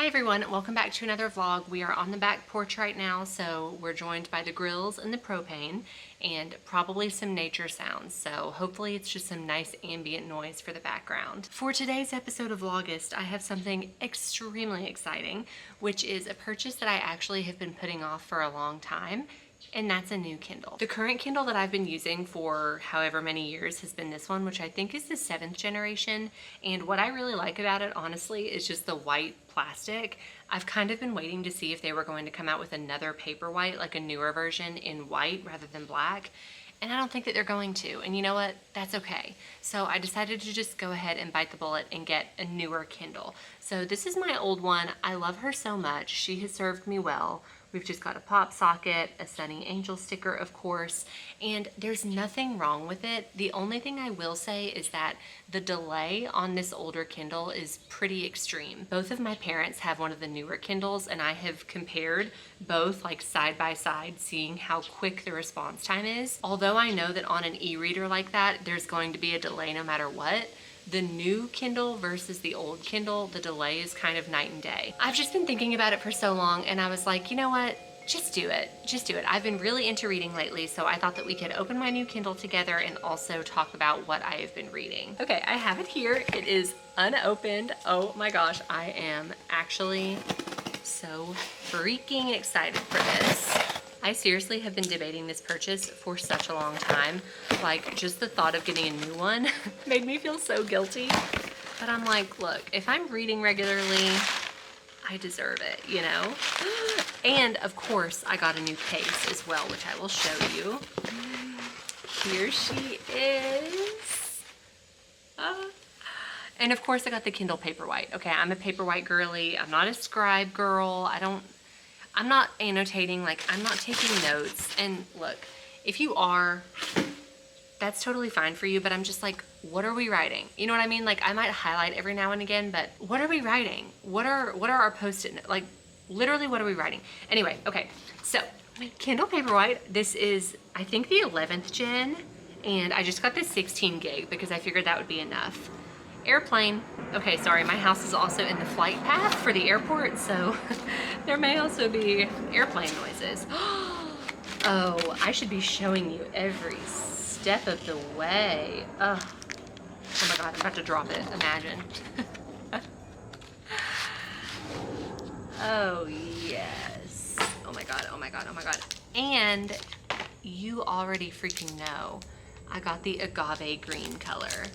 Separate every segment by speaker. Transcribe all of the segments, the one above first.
Speaker 1: Hi everyone, welcome back to another vlog. We are on the back porch right now, so we're joined by the grills and the propane and probably some nature sounds. So hopefully it's just some nice ambient noise for the background. For today's episode of Vlogust, I have something extremely exciting, which is a purchase that I actually have been putting off for a long time. And that's a new Kindle. The current Kindle that I've been using for however many years has been this one, which I think is the 7th generation. And what I really like about it, honestly, is just the white plastic. I've kind of been waiting to see if they were going to come out with another paperwhite, like a newer version in white rather than black. And I don't think that they're going to. And you know what? That's okay. So I decided to just go ahead and bite the bullet and get a newer Kindle. So this is my old one. I love her so much. She has served me well. We've just got a pop socket, a Sunny Angel sticker, of course, and there's nothing wrong with it. The only thing I will say is that the delay on this older Kindle is pretty extreme. Both of my parents have one of the newer Kindles, and I have compared both like side by side, seeing how quick the response time is. Although I know that on an e-reader like that, there's going to be a delay no matter what. The new Kindle versus the old Kindle, the delay is kind of night and day. I've just been thinking about it for so long and I was like, you know what? Just do it. Just do it. I've been really into reading lately, so I thought that we could open my new Kindle together and also talk about what I have been reading. Okay, I have it here. It is unopened. Oh my gosh, I am actually so freaking excited for this. I seriously have been debating this purchase for such a long time. Like, just the thought of getting a new one made me feel so guilty. But I'm like, look, if I'm reading regularly, I deserve it, you know? And of course, I got a new case as well, which I will show you. Here she is. And of course, I got the Kindle Paperwhite. Okay, I'm a Paperwhite girly. I'm not a scribe girl. I'm not annotating, like I'm not taking notes. And look, if you are, that's totally fine for you, but I'm just like, what are we writing? You know what I mean? Like I might highlight every now and again, but what are we writing? What are our post-it, like literally what are we writing? Anyway, okay, so Kindle Paperwhite, this is, I think the 11th gen, and I just got this 16 gig because I figured that would be enough. Airplane. Okay, sorry, my house is also in the flight path for the airport, so there may also be airplane noises. Oh, I should be showing you every step of the way. Oh my God, I'm about to drop it, imagine. Oh yes. Oh my God, oh my God, oh my God. And you already freaking know, I got the agave green color.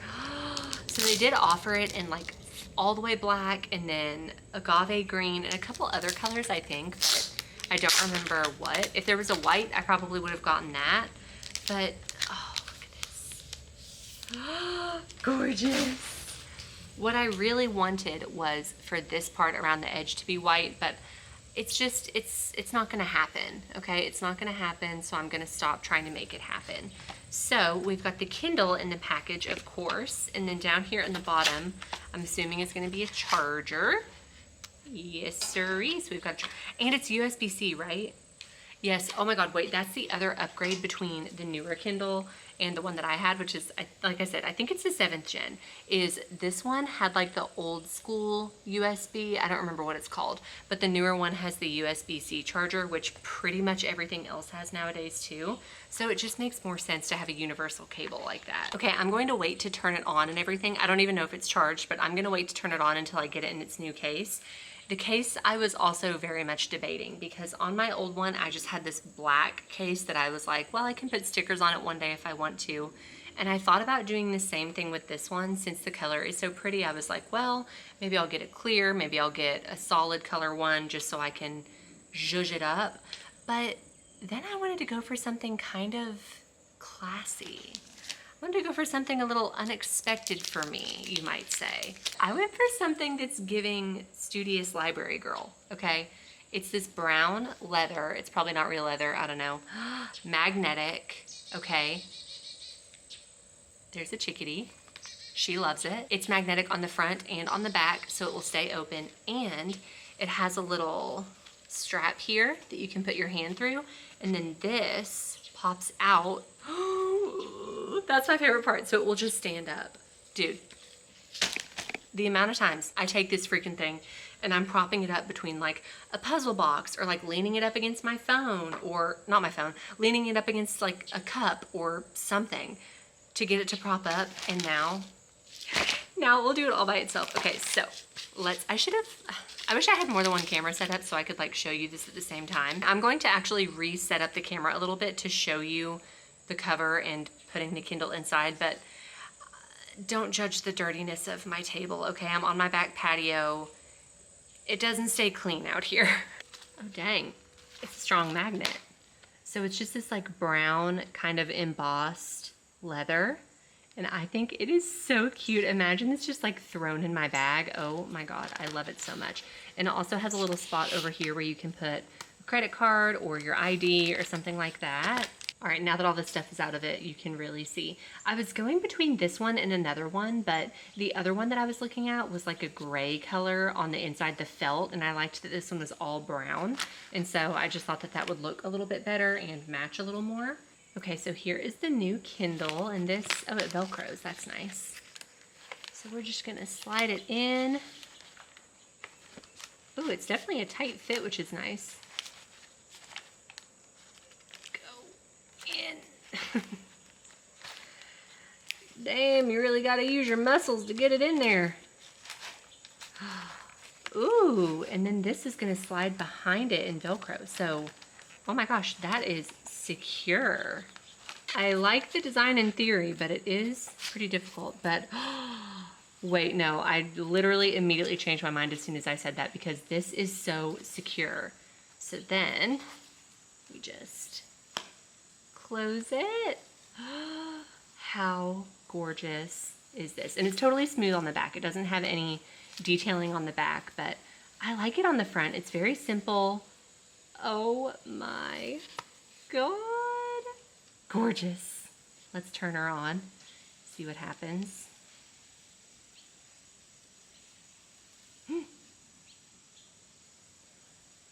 Speaker 1: So they did offer it in like all the way black and then agave green and a couple other colors, I think, but I don't remember what. If there was a white, I probably would have gotten that. But, oh, look at this. Gorgeous. What I really wanted was for this part around the edge to be white, but it's just, it's not gonna happen, okay? It's not gonna happen, so I'm gonna stop trying to make it happen. So we've got the Kindle in the package, of course, and then down here in the bottom, I'm assuming it's gonna be a charger. Yes, sirree. So we've got, and it's USB-C, right? Yes, oh my God, wait, that's the other upgrade between the newer Kindle and the one that I had, which is, like I said, I think it's the 7th gen, is this one had like the old school USB, I don't remember what it's called, but the newer one has the USB-C charger, which pretty much everything else has nowadays too. So it just makes more sense to have a universal cable like that. Okay, I'm going to wait to turn it on and everything. I don't even know if it's charged, but I'm gonna wait to turn it on until I get it in its new case. The case I was also very much debating because on my old one, I just had this black case that I was like, well, I can put stickers on it one day if I want to. And I thought about doing the same thing with this one since the color is so pretty. I was like, well, maybe I'll get it clear. Maybe I'll get a solid color one just so I can zhuzh it up. But then I wanted to go for something kind of classy. I wanted to go for something a little unexpected for me, you might say. I went for something that's giving studious library girl, okay? It's this brown leather. It's probably not real leather, I don't know. Magnetic, okay? There's a chickadee. She loves it. It's magnetic on the front and on the back, so it will stay open. And it has a little strap here that you can put your hand through. And then this pops out. That's my favorite part. So it will just stand up. Dude, the amount of times I take this freaking thing and I'm propping it up between like a puzzle box or like leaning it up against my phone, or not my phone, leaning it up against like a cup or something to get it to prop up, and now it will do it all by itself. Okay, so I wish I had more than one camera set up so I could like show you this at the same time. I'm going to actually reset up the camera a little bit to show you the cover and putting the Kindle inside, but don't judge the dirtiness of my table, okay? I'm on my back patio. It doesn't stay clean out here. Oh dang, it's a strong magnet. So it's just this like brown kind of embossed leather, and I think it is so cute. Imagine this just like thrown in my bag. Oh my God, I love it so much. And it also has a little spot over here where you can put a credit card or your ID or something like that. All right, now that all this stuff is out of it, you can really see. I was going between this one and another one, but the other one that I was looking at was like a gray color on the inside, the felt, and I liked that this one was all brown. And so I just thought that that would look a little bit better and match a little more. Okay, so here is the new Kindle, and this, oh, it Velcros, that's nice. So we're just gonna slide it in. Oh, it's definitely a tight fit, which is nice. Damn, you really gotta use your muscles to get it in there. Ooh, and then this is gonna slide behind it in Velcro. So, oh my gosh, that is secure. I like the design in theory, but it is pretty difficult. But, wait, no, I literally immediately changed my mind as soon as I said that, because this is so secure. So then, we just close it. How gorgeous is this? And it's totally smooth on the back. It doesn't have any detailing on the back, but I like it on the front. It's very simple. Oh my God. Gorgeous. Let's turn her on, see what happens.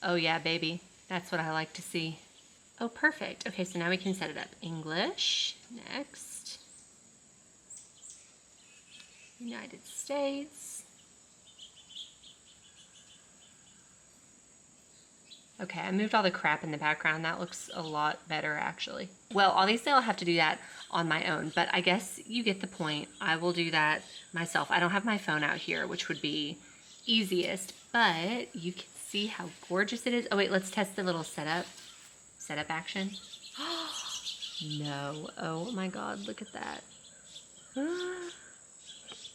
Speaker 1: Oh yeah, baby. That's what I like to see. Oh, perfect. Okay, so now we can set it up. English, next. United States. Okay, I moved all the crap in the background. That looks a lot better, actually. Well, obviously I'll have to do that on my own, but I guess you get the point. I will do that myself. I don't have my phone out here, which would be easiest, but you can see how gorgeous it is. Oh wait, let's test the little setup action. No, oh my God, look at that.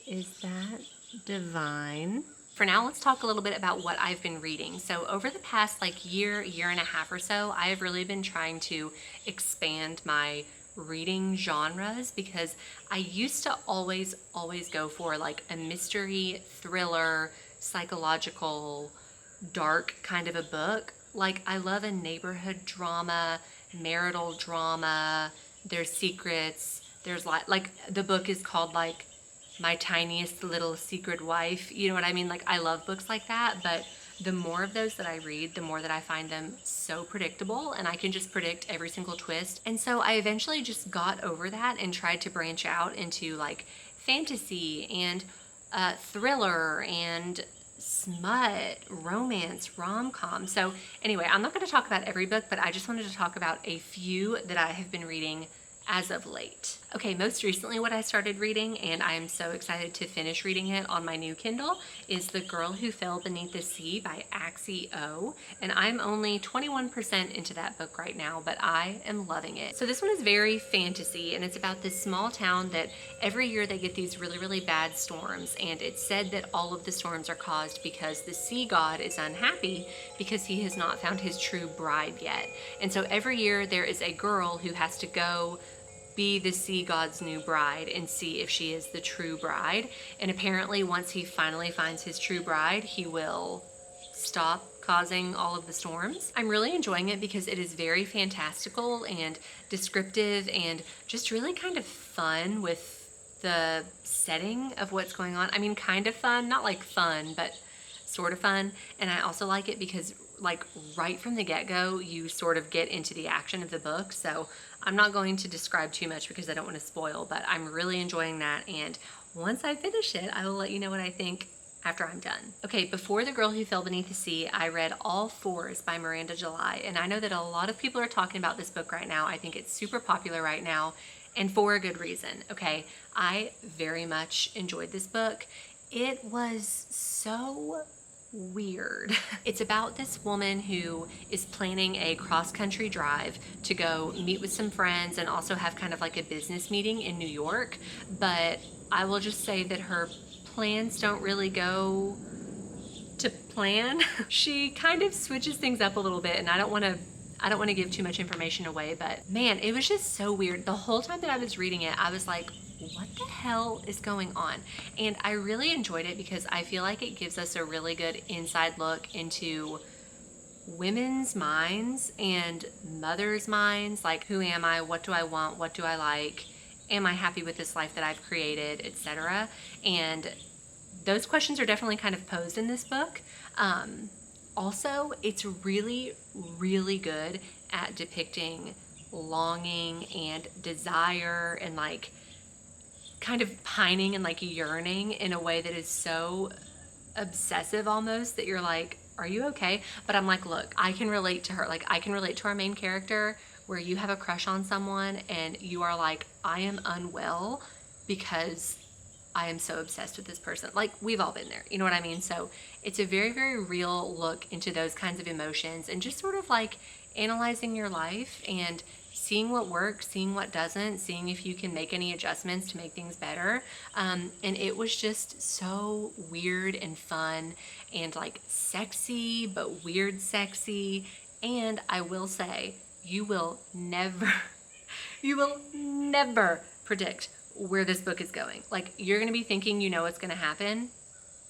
Speaker 1: Is that divine? For now, let's talk a little bit about what I've been reading. So over the past like year and a half or so, I have really been trying to expand my reading genres, because I used to always go for like a mystery, thriller, psychological, dark kind of a book. Like, I love a neighborhood drama, marital drama, there's secrets, there's like the book is called like My Tiniest Little Secret Wife, you know what I mean? Like, I love books like that, but the more of those that I read, the more that I find them so predictable, and I can just predict every single twist. And so I eventually just got over that and tried to branch out into like fantasy and thriller and smut, romance, rom-com. So anyway, I'm not going to talk about every book, but I just wanted to talk about a few that I have been reading as of late. Okay, most recently what I started reading, and I am so excited to finish reading it on my new Kindle, is The Girl Who Fell Beneath the Sea by Axie O. And I'm only 21% into that book right now, but I am loving it. So this one is very fantasy, and it's about this small town that every year they get these really, really bad storms, and it's said that all of the storms are caused because the sea god is unhappy because he has not found his true bride yet. And so every year there is a girl who has to go be the sea god's new bride and see if she is the true bride. And apparently once he finally finds his true bride, he will stop causing all of the storms. I'm really enjoying it because it is very fantastical and descriptive and just really kind of fun with the setting of what's going on. I mean, kind of fun, not like fun, but sort of fun. And I also like it because like right from the get-go, you sort of get into the action of the book. So I'm not going to describe too much because I don't want to spoil, but I'm really enjoying that. And once I finish it, I will let you know what I think after I'm done. Okay, before The Girl Who Fell Beneath the Sea, I read All Fours by Miranda July. And I know that a lot of people are talking about this book right now. I think it's super popular right now, and for a good reason. Okay, I very much enjoyed this book. It was so weird. It's about this woman who is planning a cross-country drive to go meet with some friends and also have kind of like a business meeting in New York. But I will just say that her plans don't really go to plan. She kind of switches things up a little bit, and I don't want to give too much information away, but man, it was just so weird. The whole time that I was reading it, I was like, what the hell is going on? And I really enjoyed it because I feel like it gives us a really good inside look into women's minds and mothers' minds. Like, who am I? What do I want? What do I like? Am I happy with this life that I've created, etc.? And those questions are definitely kind of posed in this book. Also, it's really, really good at depicting longing and desire and like kind of pining and like yearning in a way that is so obsessive almost that you're like, are you okay? But I'm like, look, I can relate to her. Like, I can relate to our main character where you have a crush on someone and you are like, I am unwell because I am so obsessed with this person. Like, we've all been there, you know what I mean? So it's a very, very real look into those kinds of emotions and just sort of like analyzing your life and seeing what works, seeing what doesn't, seeing if you can make any adjustments to make things better. And it was just so weird and fun and like sexy, but weird sexy. And I will say, you will never predict where this book is going. Like, you're gonna be thinking you know what's gonna happen.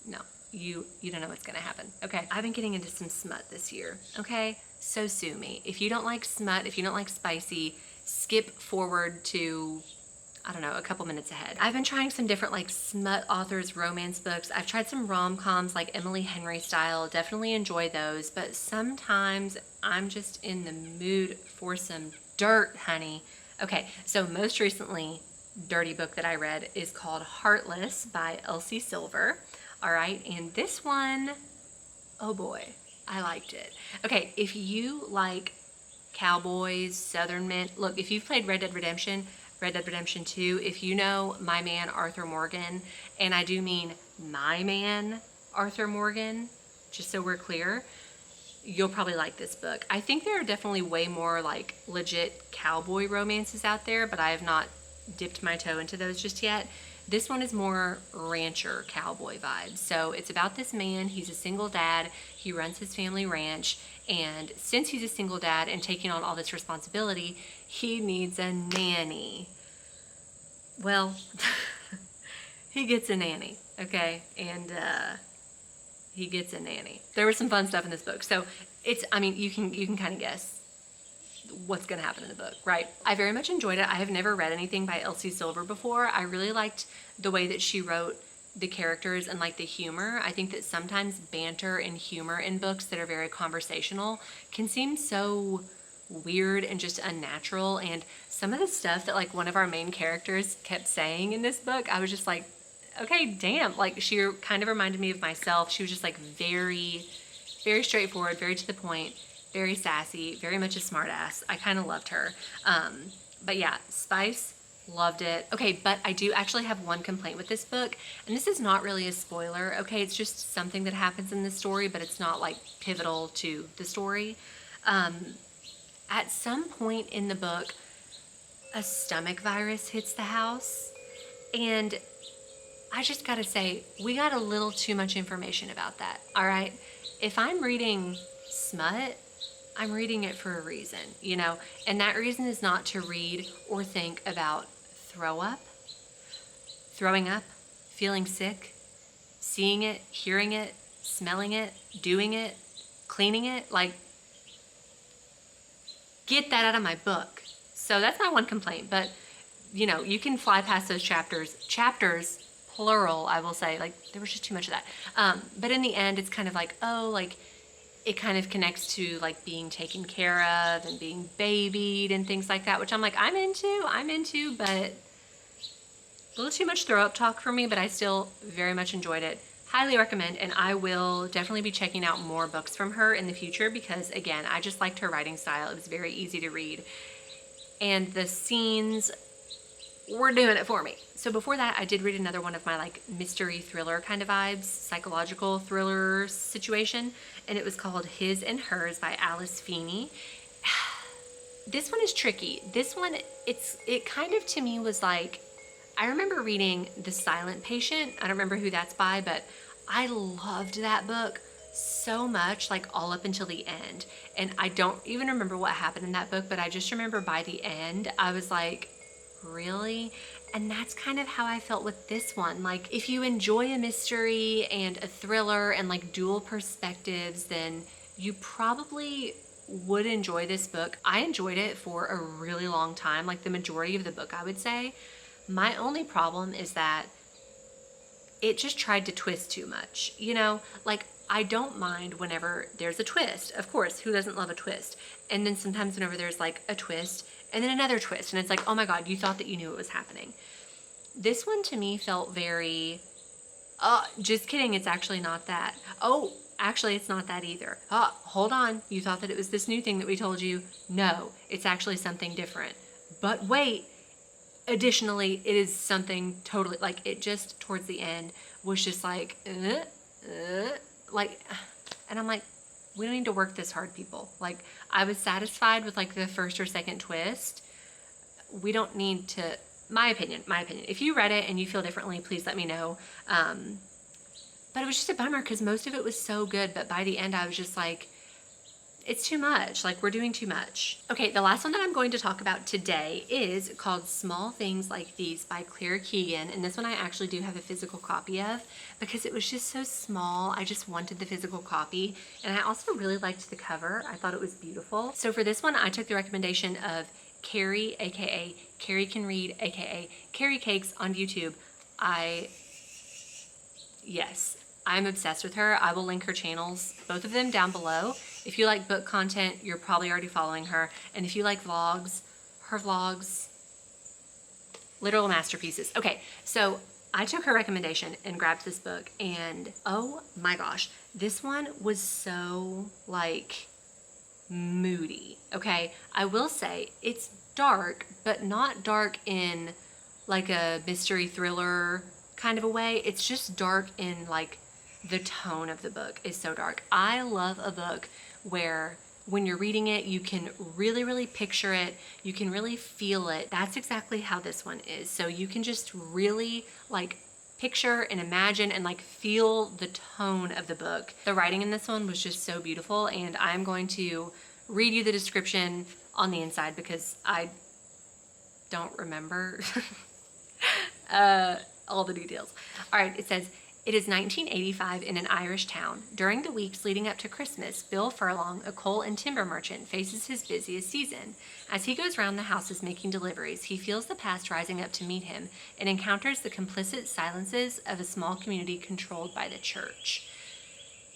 Speaker 1: No, you don't know what's gonna happen. Okay, I've been getting into some smut this year. Okay, so sue me. If you don't like smut, if you don't like spicy, skip forward to, I don't know, a couple minutes ahead. I've been trying some different like smut authors, romance books. I've tried some rom-coms like Emily Henry style, definitely enjoy those, but sometimes I'm just in the mood for some dirt, honey. Okay, so most recently, dirty book that I read is called Heartless by Elsie Silver. All right, and this one, oh boy, I liked it. Okay, if you like cowboys, southern men, look, if you've played Red Dead Redemption 2, if you know my man Arthur Morgan, and I do mean my man Arthur Morgan, just so we're clear, you'll probably like this book. I think there are definitely way more like legit cowboy romances out there, but I have not dipped my toe into those just yet. This one is more rancher cowboy vibes. So it's about this man, he's a single dad, he runs his family ranch, and since he's a single dad and taking on all this responsibility, he needs a nanny. Well, he gets a nanny, okay? And he gets a nanny. There was some fun stuff in this book. So it's, I mean, you can kind of guess what's going to happen in the book, right? I very much enjoyed it. I have never read anything by Elsie Silver before. I really liked the way that she wrote the characters and like the humor. I think that sometimes banter and humor in books that are very conversational can seem so weird and just unnatural. And some of the stuff that like one of our main characters kept saying in this book, I was just like, okay, damn. Like, she kind of reminded me of myself. She was just like very, very straightforward, very to the point, very sassy, very much a smart ass. I kind of loved her. But yeah, spice, loved it. Okay, but I do actually have one complaint with this book, and this is not really a spoiler, okay? It's just something that happens in the story, but it's not like pivotal to the story. At some point in the book, a stomach virus hits the house, and I just gotta say, we got a little too much information about that, all right? If I'm reading smut, I'm reading it for a reason, you know? And that reason is not to read or think about throwing up, feeling sick, seeing it, hearing it, smelling it, doing it, cleaning it. Like, get that out of my book. So that's my one complaint, but you know, you can fly past those chapters, plural, I will say. Like, there was just too much of that. But in the end, it's kind of like, oh, like, it kind of connects to like being taken care of and being babied and things like that, which I'm like, I'm into, but a little too much throw up talk for me, but I still very much enjoyed it. Highly recommend, and I will definitely be checking out more books from her in the future because, again, I just liked her writing style. It was very easy to read, and the scenes were doing it for me. So before that, I did read another one of my like mystery thriller kind of vibes, psychological thriller situation, and it was called His and Hers by Alice Feeney. This one is tricky. This one, it kind of to me was like, I remember reading The Silent Patient. I don't remember who that's by, but I loved that book so much, like all up until the end. And I don't even remember what happened in that book, but I just remember by the end, I was like, really? And that's kind of how I felt with this one. Like, if you enjoy a mystery and a thriller and like dual perspectives, then you probably would enjoy this book. I enjoyed it for a really long time, like the majority of the book, I would say. My only problem is that it just tried to twist too much, you know? Like, I don't mind whenever there's a twist. Of course, who doesn't love a twist? And then sometimes whenever there's like a twist and then another twist, and it's like, oh my God, you thought that you knew it was happening. This one to me felt very, just kidding, it's actually not that. Oh, actually, it's not that either. Hold on, you thought that it was this new thing that we told you? No, it's actually something different. But wait, additionally, it is something totally, like, it just towards the end was just like, like, and I'm like, we don't need to work this hard, people. Like, I was satisfied with like the first or second twist. We don't need to, my opinion. If you read it and you feel differently, please let me know. But it was just a bummer because most of it was so good. But by the end, I was just like, it's too much. Like, we're doing too much. Okay, the last one that I'm going to talk about today is called Small Things Like These by Claire Keegan. And this one I actually do have a physical copy of because it was just so small. I just wanted the physical copy. And I also really liked the cover. I thought it was beautiful. So for this one, I took the recommendation of Cari, aka Cari Can Read, aka Cari Cakes on YouTube. Yes, I'm obsessed with her. I will link her channels, both of them, down below. If you like book content, you're probably already following her. And if you like vlogs, her vlogs, literal masterpieces. Okay, so I took her recommendation and grabbed this book, and oh my gosh, this one was so like moody. Okay, I will say it's dark, but not dark in like a mystery thriller kind of a way. It's just dark in like the tone of the book is so dark. I love a book where when you're reading it, you can really, really picture it. You can really feel it. That's exactly how this one is. So you can just really like picture and imagine and like feel the tone of the book. The writing in this one was just so beautiful, and I'm going to read you the description on the inside because I don't remember all the details. All right, it says, it is 1985 in an Irish town. During the weeks leading up to Christmas, Bill Furlong, a coal and timber merchant, faces his busiest season. As he goes round the houses making deliveries, he feels the past rising up to meet him and encounters the complicit silences of a small community controlled by the church.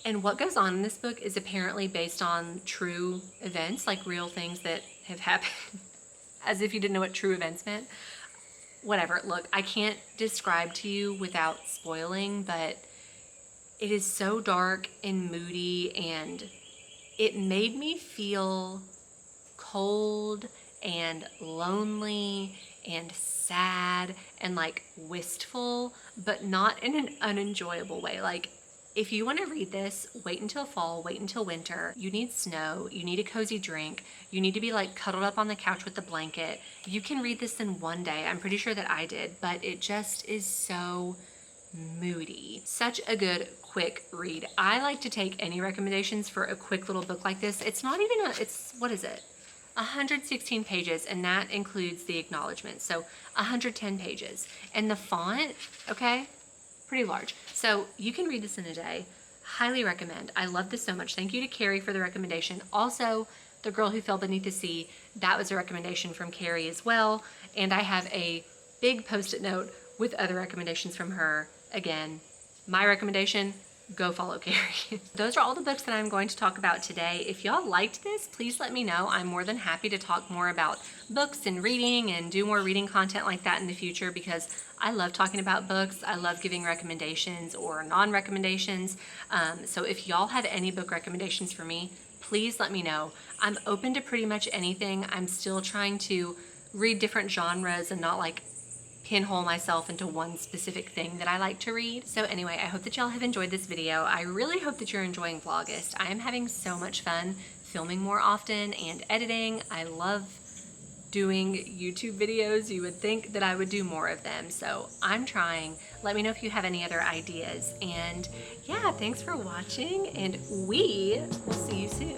Speaker 1: And what goes on in this book is apparently based on true events, like real things that have happened, as if you didn't know what true events meant. Whatever, look, I can't describe to you without spoiling, but it is so dark and moody, and it made me feel cold and lonely and sad and like wistful, but not in an unenjoyable way. Like, if you want to read this, wait until fall, wait until winter. You need snow, you need a cozy drink, you need to be like cuddled up on the couch with the blanket. You can read this in one day. I'm pretty sure that I did, but it just is so moody. Such a good, quick read. I like to take any recommendations for a quick little book like this. It's not even it's, what is it? 116 pages, and that includes the acknowledgement. So 110 pages. And the font, okay? Pretty large. So you can read this in a day. Highly recommend. I love this so much. Thank you to Cari for the recommendation. Also, The Girl Who Fell Beneath the Sea, that was a recommendation from Cari as well. And I have a big post-it note with other recommendations from her. Again, my recommendation, go follow Cari. Those are all the books that I'm going to talk about today. If y'all liked this, please let me know. I'm more than happy to talk more about books and reading and do more reading content like that in the future because I love talking about books. I love giving recommendations or non-recommendations. So if y'all have any book recommendations for me, please let me know. I'm open to pretty much anything. I'm still trying to read different genres and not like pinhole myself into one specific thing that I like to read. So anyway, I hope that y'all have enjoyed this video. I really hope that you're enjoying Vlogust. I am having so much fun filming more often and editing. I love doing YouTube videos. You would think that I would do more of them. So I'm trying. Let me know if you have any other ideas. And yeah, thanks for watching and we will see you soon.